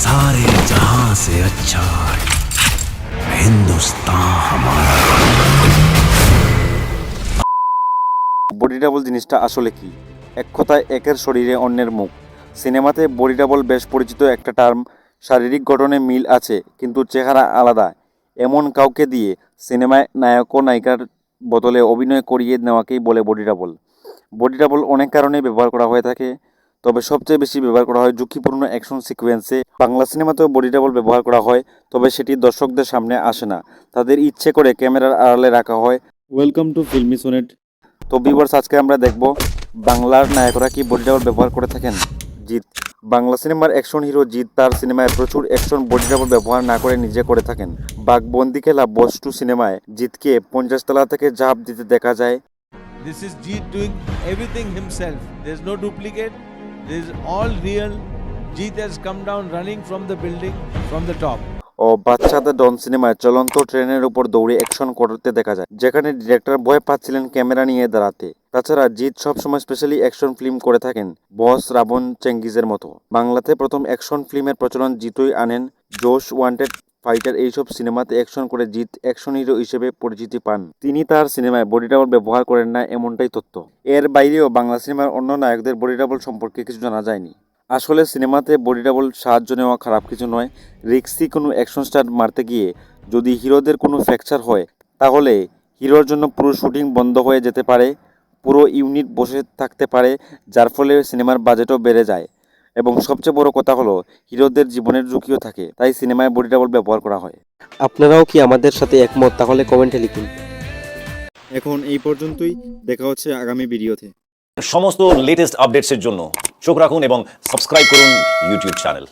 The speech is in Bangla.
सारे जहां से अच्छा हिंदुस्तान हमारा। বডি ডাবল জিনিসটা আসলে কি? এক কথায় একের শরীরে অন্যের মুখ। সিনেমাতে বডি ডাবল বেশ পরিচিত একটা টার্ম। শারীরিক গঠনে মিল আছে কিন্তু চেহারা আলাদা এমন কাউকে দিয়ে সিনেমায় নায়ক ও নায়িকার বদলে অভিনয় করিয়ে নেওয়াকেই বলে বডি ডাবল। বডি ডাবল অনেক কারণে ব্যবহার করা হয়ে থাকে, তবে সবচেয়ে বেশি ব্যবহার করা হয় ঝুঁকিপূর্ণ অ্যাকশন সিকোয়েন্সে। বাংলা সিনেমাতেও বডি ডাবল ব্যবহার করা হয়, তবে সেটি দর্শকদের সামনে আসে না, তাদের ইচ্ছে করে ক্যামেরার আড়ালে রাখা হয়। Welcome to filmy sonnet. তো ভিউয়ার্স, আজকে আমরা দেখব বাংলার নায়করা কি বডি ডাবল ব্যবহার করে থাকেন। জিৎ, বাংলা সিনেমার অ্যাকশন হিরো জিৎ তার সিনেমায় প্রচুর অ্যাকশন বডি ডাবল ব্যবহার না করে নিজে করে থাকেন। বাঘবন্দি খেলা বস 2 সিনেমায় জিৎকে 50 তলা থেকে ঝাঁপ দিতে দেখা যায়। This is Jeet doing everything himself. There's no duplicate. This is all real. Jeet has come down running from the building from the top. ও বাচ্চাদের ডন সিনেমায় চলন্ত ট্রেনের উপর দৌড়ে অ্যাকশন করতে দেখা যায়, যেখানে ডিরেক্টর ভয় পাচ্ছিলেন ক্যামেরা নিয়ে দাঁড়াতে। তাছাড়া জিৎ সবসময় স্পেশালি অ্যাকশন ফিল্ম করে থাকেন, বস, রাবণ, চেঙ্গিজের মতো। বাংলাতে প্রথম অ্যাকশন ফিল্মের প্রচলন জিতই আনেন। জোশ, ওয়ান্টেড, ফাইটার এইসব সিনেমাতে অ্যাকশন করে জিৎ অ্যাকশন হিরো হিসেবে পরিচিতি পান। তিনি তার সিনেমায় বডি ডাবল ব্যবহার করেন না এমনটাই তথ্য। এর বাইরেও বাংলা সিনেমার অন্য নায়কদের বডি ডাবল সম্পর্কে কিছু জানা যায়নি। আসলে সিনেমাতে বডি ডাবল সাহায্য নেওয়া খারাপ কিছু নয়। রিক্সি কোনো অ্যাকশন স্টার মারতে গিয়ে যদি হিরোদের কোনো ফ্র্যাকচার হয়, তাহলে হিরোর জন্য পুরো শুটিং বন্ধ হয়ে যেতে পারে, পুরো ইউনিট বসে থাকতে পারে, যার ফলে সিনেমার বাজেটও বেড়ে যায়। এবং সবচেয়ে বড় কথা হলো হিরোদের জীবনের ঝুঁকিও থাকে, তাই সিনেমায় বডি ডাবল ব্যবহার করা হয়। আপনারাও কি আমাদের সাথে একমত? তাহলে কমেন্টে লিখুন। এখন এই পর্যন্তই, দেখা হচ্ছে আগামী ভিডিওতে। সমস্ত লেটেস্ট আপডেটসের জন্য চোখ রাখুন এবং সাবস্ক্রাইব করুন ইউটিউব চ্যানেল।